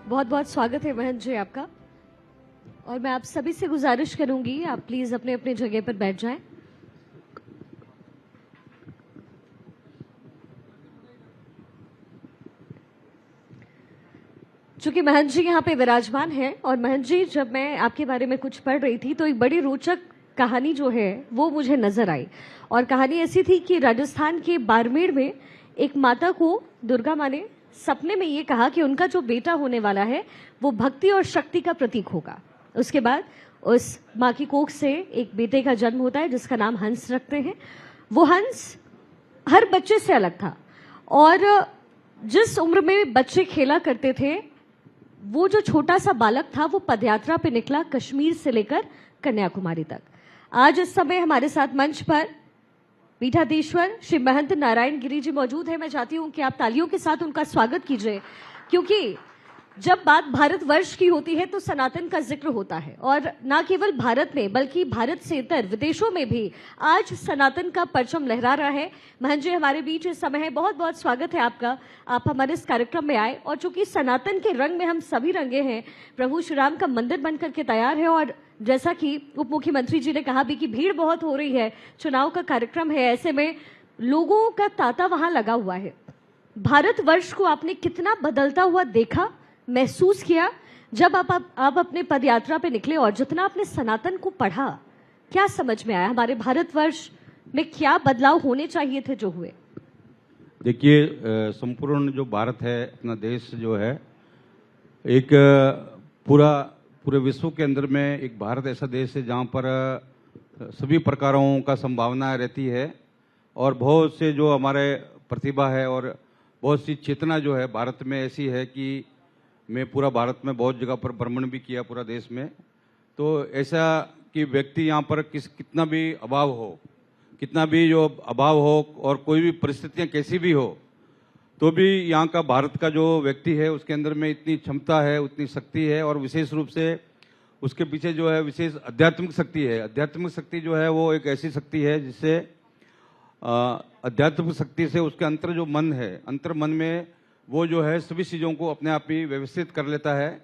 बहुत बहुत स्वागत है महंत जी आपका। और मैं आप सभी से गुजारिश करूंगी, आप प्लीज अपने अपने जगह पर बैठ जाएं। चूंकि महंत जी यहाँ पे विराजमान हैं और महंत जी, जब मैं आपके बारे में कुछ पढ़ रही थी तो एक बड़ी रोचक कहानी जो है वो मुझे नजर आई। और कहानी ऐसी थी कि राजस्थान के बाड़मेर में एक माता को दुर्गा माँ ने सपने में ये कहा कि उनका जो बेटा होने वाला है वो भक्ति और शक्ति का प्रतीक होगा। उसके बाद उस माँ की कोख से एक बेटे का जन्म होता है जिसका नाम हंस रखते हैं। वो हंस हर बच्चे से अलग था और जिस उम्र में बच्चे खेला करते थे वो जो छोटा सा बालक था वो पदयात्रा पे निकला कश्मीर से लेकर कन्याकुमारी तक। आज इस समय हमारे साथ मंच पर पीठाधीश्वर श्री महंत नारायण गिरी जी मौजूद है। मैं चाहती हूं कि आप तालियों के साथ उनका स्वागत कीजिए, क्योंकि जब बात भारतवर्ष की होती है तो सनातन का जिक्र होता है और न केवल भारत में बल्कि भारत से इतर विदेशों में भी आज सनातन का परचम लहरा रहा है। महंत जी हमारे बीच इस समय है, बहुत बहुत स्वागत है आपका। आप हमारे इस कार्यक्रम में आए और चूंकि सनातन के रंग में हम सभी रंगे हैं, प्रभु श्री राम का मंदिर बनकर के तैयार है और जैसा कि उप मुख्यमंत्री जी ने कहा भी कि भीड़ बहुत हो रही है, चुनाव का कार्यक्रम है, ऐसे में लोगों का तांता वहां लगा हुआ है। भारतवर्ष को आपने कितना बदलता हुआ देखा, महसूस किया जब आप अपने पदयात्रा पे निकले और जितना आपने सनातन को पढ़ा, क्या समझ में आया? हमारे भारतवर्ष में क्या बदलाव होने चाहिए थे जो हुए? देखिए, संपूर्ण जो भारत है, अपना देश जो है, एक पूरे विश्व के अंदर में एक भारत ऐसा देश है जहाँ पर सभी प्रकारों का संभावना रहती है और बहुत से जो हमारे प्रतिभा है और बहुत सी चेतना जो है भारत में ऐसी है कि मैं पूरा भारत में बहुत जगह पर भ्रमण भी किया, पूरा देश में। तो ऐसा कि व्यक्ति यहाँ पर कितना भी अभाव हो, कितना भी जो अभाव हो और कोई भी परिस्थितियाँ कैसी भी हो, तो भी यहाँ का भारत का जो व्यक्ति है उसके अंदर में इतनी क्षमता है, उतनी शक्ति है और विशेष रूप से उसके पीछे जो है विशेष आध्यात्मिक शक्ति है। आध्यात्मिक शक्ति जो है वो एक ऐसी शक्ति है जिससे आध्यात्मिक शक्ति से उसके अंतर जो मन है, अंतर मन में वो जो है सभी चीज़ों को अपने आप ही व्यवस्थित कर लेता है।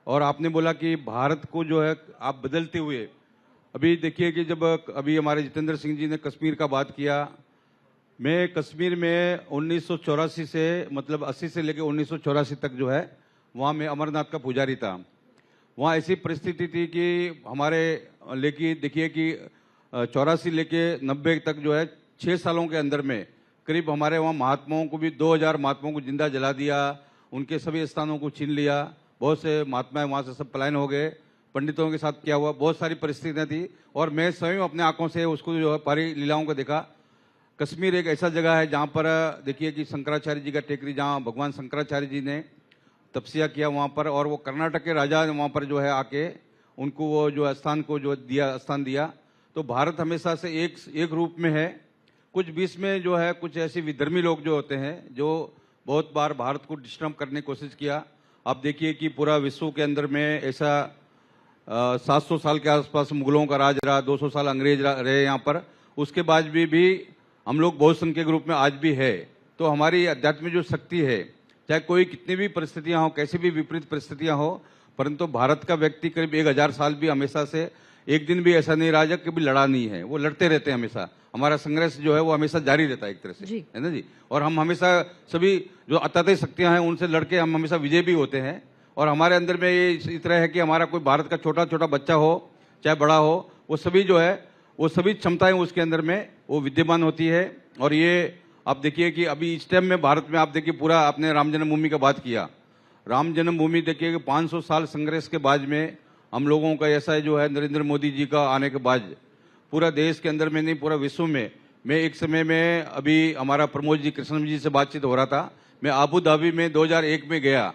और आपने बोला कि भारत को जो है आप बदलते हुए, अभी देखिए कि जब अभी हमारे जितेंद्र सिंह जी ने कश्मीर का बात किया, मैं कश्मीर में 1984 से मतलब 80 से लेकर 1984 तक जो है वहाँ मैं अमरनाथ का पुजारी था। वहाँ ऐसी परिस्थिति थी कि हमारे लेके देखिए कि 84 लेके 90 तक जो है 6 सालों के अंदर में करीब हमारे वहाँ महात्माओं को भी 2000 महात्माओं को जिंदा जला दिया, उनके सभी स्थानों को छीन लिया, बहुत से महात्माएं वहाँ से सब पलायन हो गए, पंडितों के साथ क्या हुआ, बहुत सारी परिस्थितियाँ थी और मैं स्वयं अपने आंखों से उसको जो है पारी लीलाओं को देखा। कश्मीर एक ऐसा जगह है जहाँ पर देखिए कि शंकराचार्य जी का टेकरी, जहाँ भगवान शंकराचार्य जी ने तपस्या किया वहाँ पर, और वो कर्नाटक के राजा ने वहाँ पर जो है आके उनको वो जो स्थान को जो दिया, स्थान दिया। तो भारत हमेशा से एक रूप में है। कुछ बीच में जो है कुछ ऐसे विधर्मी लोग जो होते हैं जो बहुत बार भारत को डिस्टर्ब करने की कोशिश किया। आप देखिए कि पूरा विश्व के अंदर में ऐसा 700 साल के आसपास मुगलों का राज रहा, 200 साल अंग्रेज रहे यहाँ पर, उसके बाद भी हम लोग बहुसंख्यक रूप में आज भी है। तो हमारी आध्यात्मिक जो शक्ति है, चाहे कोई कितनी भी परिस्थितियां हो, कैसी भी विपरीत परिस्थितियां हो, परंतु भारत का व्यक्ति करीब 1000 साल भी हमेशा से एक दिन भी ऐसा नहीं रहा जब कभी लड़ा नहीं है। वो लड़ते रहते हैं हमेशा। हमारा संघर्ष जो है वो हमेशा जारी रहता है एक तरह से, है ना जी। और हम हमेशा सभी जो अत्याधिक शक्तियां हैं उनसे लड़के हम हमेशा विजय भी होते हैं। और हमारे अंदर में ये इस तरह है कि हमारा कोई भारत का छोटा छोटा बच्चा हो चाहे बड़ा हो, वो सभी जो है वो सभी क्षमताएं उसके अंदर में वो विद्यमान होती है। और ये आप देखिए कि अभी इस टाइम में भारत में आप देखिए पूरा आपने राम जन्मभूमि का बात किया। राम जन्मभूमि देखिए कि 500 साल संघर्ष के बाद में हम लोगों का ऐसा जो है नरेंद्र मोदी जी का आने के बाद पूरा देश के अंदर में नहीं पूरा विश्व में, मैं एक समय में अभी हमारा प्रमोद जी कृष्ण जी से बातचीत हो रहा था, मैं आबू धाबी में 2001 में गया।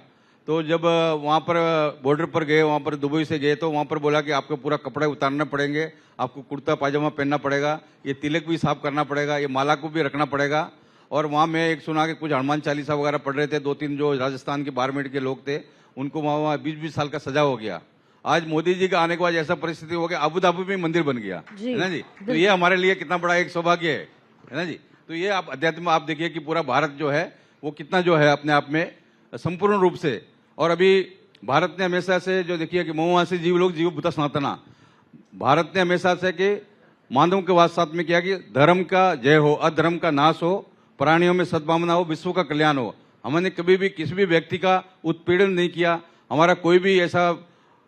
तो जब वहाँ पर बॉर्डर पर गए, वहाँ पर दुबई से गए, तो वहाँ पर बोला कि आपको पूरा कपड़े उतारने पड़ेंगे, आपको कुर्ता पाजामा पहनना पड़ेगा, ये तिलक भी साफ करना पड़ेगा, ये माला को भी रखना पड़ेगा। और वहाँ मैं एक सुना कि कुछ हनुमान चालीसा वगैरह पढ़ रहे थे, 2-3 जो राजस्थान के बाड़मेर के लोग थे उनको वहाँ 20-20 साल का सजा हो गया। आज मोदी जी का आने के बाद ऐसा परिस्थिति हो गया, अबू धाबी में मंदिर बन गया, है ना जी। तो ये हमारे लिए कितना बड़ा एक सौभाग्य है ना जी। तो ये आप अध्यात्म आप देखिए कि पूरा भारत जो है वो कितना जो है अपने आप में संपूर्ण रूप से। और अभी भारत ने हमेशा से जो देखिए कि मोहवासी जीव लोग जीव भूता सनातना, भारत ने हमेशा से कि मानव के वाद साथ में किया कि धर्म का जय हो, अधर्म का नाश हो, प्राणियों में सद्भावना हो, विश्व का कल्याण हो। हमने कभी भी किसी भी व्यक्ति का उत्पीड़न नहीं किया। हमारा कोई भी ऐसा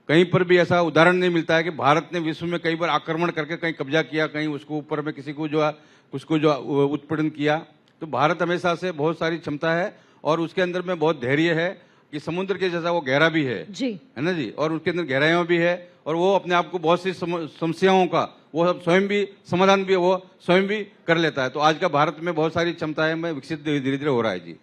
कहीं पर भी ऐसा उदाहरण नहीं मिलता है कि भारत ने विश्व में कई बार आक्रमण करके कहीं कब्जा किया, कहीं उसको ऊपर में किसी को जो है उसको जो उत्पीड़न किया। तो भारत हमेशा से बहुत सारी क्षमता है और उसके अंदर में बहुत धैर्य है कि समुद्र के जैसा वो गहरा भी है जी, है ना जी, और उसके अंदर गहराइयां भी है और वो अपने आप को बहुत सी समस्याओं का वो सब स्वयं भी समाधान भी वो स्वयं भी कर लेता है। तो आज का भारत में बहुत सारी क्षमताएं में विकसित धीरे धीरे हो रहा है जी।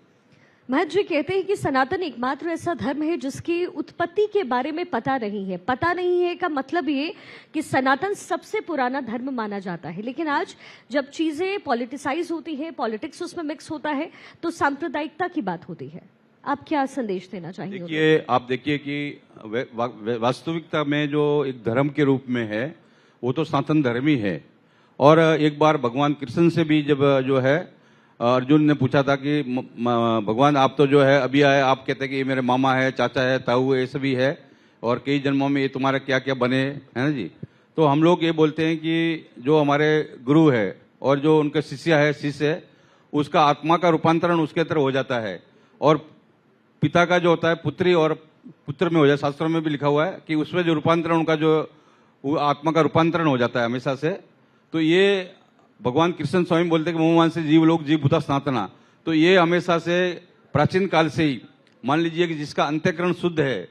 महंत जी कहते हैं कि सनातन एकमात्र ऐसा धर्म है जिसकी उत्पत्ति के बारे में पता नहीं है। पता नहीं है का मतलब ये कि सनातन सबसे पुराना धर्म माना जाता है, लेकिन आज जब चीजें पॉलिटिसाइज होती है, पॉलिटिक्स उसमें मिक्स होता है, तो सांप्रदायिकता की बात होती है। आप क्या संदेश देना चाहेंगे? देखिए, आप देखिए कि वास्तविकता में जो एक धर्म के रूप में है वो तो सनातन धर्म ही है। और एक बार भगवान कृष्ण से भी जब जो है अर्जुन ने पूछा था कि भगवान आप तो जो है अभी आए, आप कहते हैं कि ये मेरे मामा है, चाचा है, ताऊ है, ये सभी है और कई जन्मों में ये तुम्हारा क्या क्या बने, है ना जी। तो हम लोग ये बोलते हैं कि जो हमारे गुरु है और जो उनका शिष्य है उसका आत्मा का रूपांतरण उसके अंदर हो जाता है और पिता का जो होता है पुत्री और पुत्र में हो जाए। शास्त्रों में भी लिखा हुआ है कि उसमें जो रूपांतरण उनका जो आत्मा का रूपांतरण हो जाता है हमेशा से। तो ये भगवान कृष्ण स्वयं बोलते हैं कि मोहवान से जीव लोग जीव भूता सनातना। तो ये हमेशा से प्राचीन काल से ही मान लीजिए कि जिसका अंतःकरण शुद्ध है,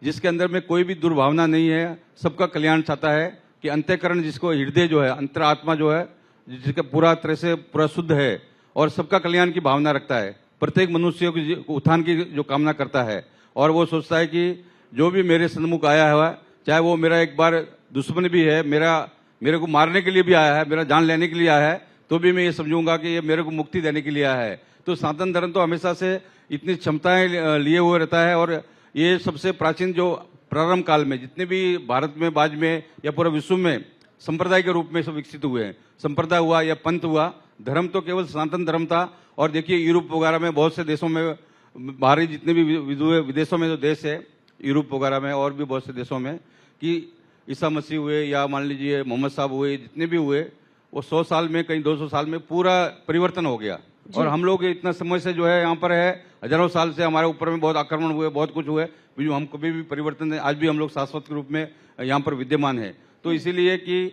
जिसके अंदर में कोई भी दुर्भावना नहीं है, सबका कल्याण चाहता है, कि अंतःकरण जिसको हृदय जो है, अंतरात्मा जो है, जिसका पूरा तरह से पूरा शुद्ध है और सबका कल्याण की भावना रखता है, प्रत्येक मनुष्य को उत्थान की जो कामना करता है और वो सोचता है कि जो भी मेरे सन्मुख आया हुआ, चाहे वो मेरा एक बार दुश्मन भी है, मेरे को मारने के लिए भी आया है, मेरा जान लेने के लिए आया है, तो भी मैं ये समझूंगा कि ये मेरे को मुक्ति देने के लिए आया है। तो सनातन धर्म तो हमेशा से इतनी क्षमताएं लिए हुए रहता है और ये सबसे प्राचीन जो प्रारंभ काल में जितने भी भारत में, बाद में या पूरे विश्व में संप्रदाय के रूप में सब विकसित हुए हैं। संप्रदाय हुआ या पंथ हुआ, धर्म तो केवल सनातन धर्म था। और देखिए यूरोप वगैरह में बहुत से देशों में, बाहरी जितने भी विदेशों में जो देश है, यूरोप वगैरह में और भी बहुत से देशों में, कि ईसा मसीह हुए या मान लीजिए मोहम्मद साहब हुए, जितने भी हुए, वो 100 साल में, कहीं 200 साल में पूरा परिवर्तन हो गया। और हम लोग इतना समय से जो है यहाँ पर है, हजारों साल से हमारे ऊपर में बहुत आक्रमण हुए, बहुत कुछ हुए, हम कभी भी परिवर्तन, आज भी हम लोग शाश्वत के रूप में यहाँ पर विद्यमान है। तो इसीलिए कि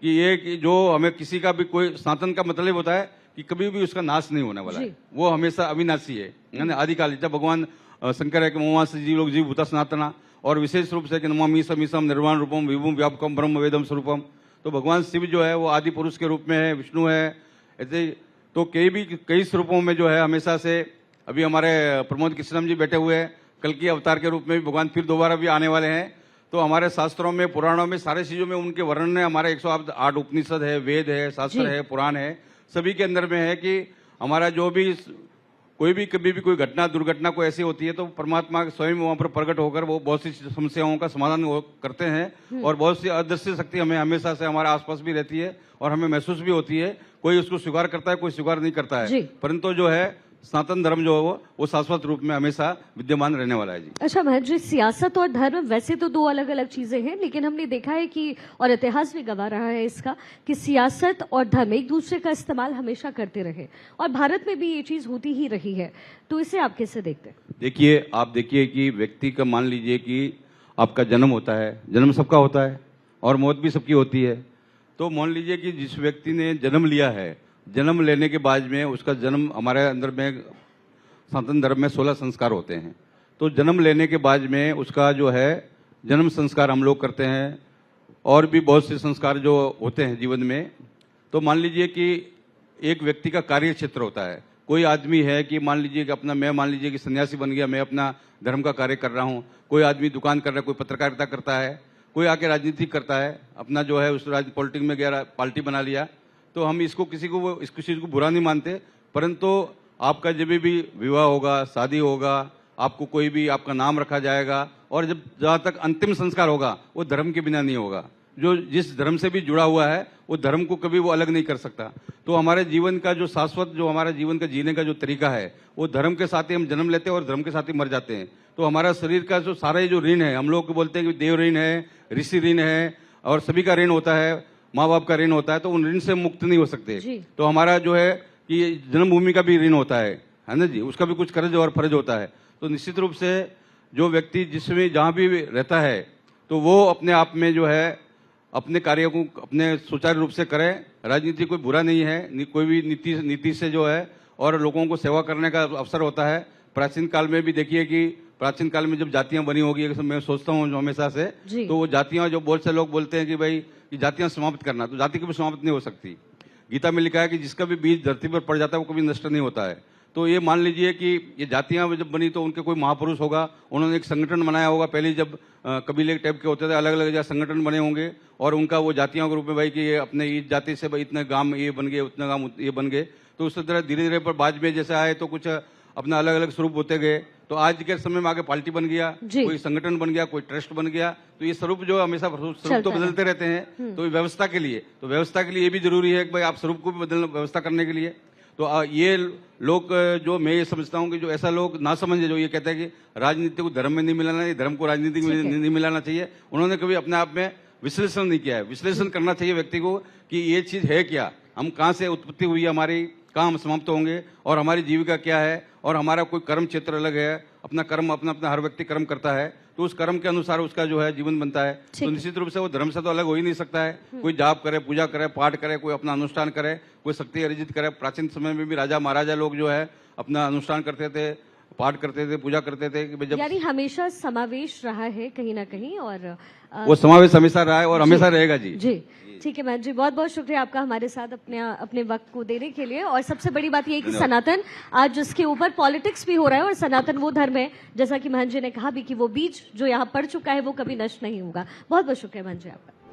ये कि जो हमें किसी का भी कोई सनातन का मतलब होता है कि कभी भी उसका नाश नहीं होने वाला है, वो हमेशा अविनाशी है। आदिकाल जब भगवान शंकर है कि मोहवान से जीव लोग जीव भूता सनातना, और विशेष रूप से कि नमामि समीसम निर्वाण रूपम विभुम व्यापकम ब्रह्म वेदम स्वरूपम। तो भगवान शिव जो है वो आदि पुरुष के रूप में है, विष्णु है, ऐसे तो कई स्वरूपों में जो है हमेशा से। अभी हमारे प्रमोद कृष्णम जी बैठे हुए हैं, कल की अवतार के रूप में भी भगवान फिर दोबारा भी आने वाले हैं। तो हमारे शास्त्रों में, पुराणों में, सारे चीजों में उनके वर्णन है। हमारे 108 उपनिषद है, वेद है, शास्त्र है, पुराण है, सभी के अंदर में है कि हमारा जो भी कोई भी कभी भी कोई घटना, दुर्घटना कोई ऐसी होती है तो परमात्मा स्वयं वहां पर प्रकट होकर वो बहुत सी समस्याओं का समाधान करते हैं। और बहुत सी अदृश्य शक्ति हमें हमेशा से हमारे आसपास भी रहती है और हमें महसूस भी होती है। कोई उसको स्वीकार करता है, कोई स्वीकार नहीं करता है, परंतु जो है सनातन धर्म जो है वो शाश्वत रूप में हमेशा विद्यमान रहने वाला है जी। अच्छा महंत जी, सियासत और धर्म वैसे तो दो अलग अलग चीजें हैं, लेकिन हमने देखा है कि, और इतिहास भी गवाह रहा है इसका, कि सियासत और धर्म एक दूसरे का इस्तेमाल हमेशा करते रहे और भारत में भी ये चीज होती ही रही है। तो इसे आप कैसे देखते हैं? देखिए, आप देखिए कि व्यक्ति का, मान लीजिए कि आपका जन्म होता है, जन्म सबका होता है और मौत भी सबकी होती है। तो मान लीजिए कि जिस व्यक्ति ने जन्म लिया है, जन्म लेने के बाद में उसका जन्म, हमारे अंदर में सनातन धर्म में 16 संस्कार होते हैं। तो जन्म लेने के बाद में उसका जो है जन्म संस्कार हम लोग करते हैं और भी बहुत से संस्कार जो होते हैं जीवन में। तो मान लीजिए कि एक व्यक्ति का कार्य क्षेत्र होता है। कोई आदमी है कि मान लीजिए कि मैं मान लीजिए कि सन्यासी बन गया, मैं अपना धर्म का कार्य कर रहा हूँ। कोई आदमी दुकान कर रहा है, कोई पत्रकारिता करता है, कोई आके राजनीति करता है, अपना जो है उस पॉलिटिक्स में गया, पार्टी बना लिया। तो हम इस चीज को बुरा नहीं मानते, परंतु आपका जब भी विवाह होगा, शादी होगा, आपको कोई भी आपका नाम रखा जाएगा और जब जहाँ तक अंतिम संस्कार होगा वो धर्म के बिना नहीं होगा। जो जिस धर्म से भी जुड़ा हुआ है वो धर्म को कभी वो अलग नहीं कर सकता। तो हमारे जीवन का जो शाश्वत, जो हमारा जीवन का जीने का जो तरीका है, वो धर्म के साथ ही हम जन्म लेते हैं और धर्म के साथ ही मर जाते हैं। तो हमारा शरीर का जो सारे जो ऋण है, हम लोग को बोलते हैं कि देव ऋण है, ऋषि ऋण है और सभी का ऋण होता है, माँ बाप का ऋण होता है, तो उन ऋण से मुक्त नहीं हो सकते। तो हमारा जो है कि जन्मभूमि का भी ऋण होता है ना जी, उसका भी कुछ कर्ज और फर्ज होता है। तो निश्चित रूप से जो व्यक्ति जिसमें जहाँ भी रहता है तो वो अपने आप में जो है अपने कार्य को अपने सुचारू रूप से करे। राजनीति कोई बुरा नहीं है, कोई भी नीति से जो है और लोगों को सेवा करने का अवसर होता है। प्राचीन काल में भी देखिए कि प्राचीन काल में जब जातियां बनी होगी, मैं सोचता हूँ हमेशा से, तो वो जातियां जो बहुत से लोग बोलते हैं कि भाई ये जातियां समाप्त करना, तो जाति कभी समाप्त नहीं हो सकती। गीता में लिखा है कि जिसका भी बीज धरती पर पड़ जाता है वो कभी नष्ट नहीं होता है। तो ये मान लीजिए कि ये जातियां जब बनी तो उनके कोई महापुरुष होगा, उन्होंने एक संगठन बनाया होगा। पहले जब कबीले टाइप के होते थे, अलग अलग संगठन बने होंगे और उनका वो जातियों के रूप में भाई कि ये अपने इस जाति से भाई इतने गांव ये बन गए, उतने गांव ये बन गए। तो उस तरह धीरे धीरे पर बाद में जैसे आए तो कुछ अपना अलग अलग स्वरूप होते गए। तो आज के समय में आगे पार्टी बन गया, कोई संगठन बन गया, कोई ट्रस्ट बन गया। तो ये स्वरूप जो हमेशा स्वरूप तो बदलते रहते हैं। तो व्यवस्था के लिए ये भी जरूरी है कि भाई आप स्वरूप को भी बदलना व्यवस्था करने के लिए। तो ये लोग जो मैं ये समझता हूँ कि जो ऐसा लोग ना समझे जो ये कहते हैं कि राजनीति को धर्म में नहीं मिलाना चाहिए, धर्म को राजनीति में नहीं मिलाना चाहिए, उन्होंने कभी अपने आप में विश्लेषण नहीं किया है। विश्लेषण करना चाहिए व्यक्ति को कि ये चीज है क्या, हम कहाँ से उत्पत्ति हुई, हमारी कहाँ हम समाप्त होंगे और हमारी जीविका क्या है और हमारा कोई कर्म क्षेत्र अलग है। अपना कर्म अपना हर व्यक्ति कर्म करता है, तो उस कर्म के अनुसार उसका जो है जीवन बनता है। तो निश्चित रूप से वो धर्म से तो अलग हो ही नहीं सकता है। कोई जाप करे, पूजा करे, पाठ करे, कोई अपना अनुष्ठान करे, कोई शक्ति अर्जित करे। प्राचीन समय में भी राजा महाराजा लोग जो है अपना अनुष्ठान करते थे, पाठ करते थे, पूजा करते थे कि जब यानी हमेशा समावेश रहा है कहीं ना कहीं, और वो समावेश हमेशा रहा है और हमेशा रहेगा जी। ठीक है महंत जी, बहुत बहुत शुक्रिया आपका हमारे साथ अपने वक्त को देने के लिए। और सबसे बड़ी बात यह है कि सनातन आज जिसके ऊपर पॉलिटिक्स भी हो रहा है, और सनातन वो धर्म है जैसा कि महंत जी ने कहा भी कि वो बीज जो यहाँ पड़ चुका है वो कभी नष्ट नहीं होगा। बहुत बहुत शुक्रिया महंत जी आपका।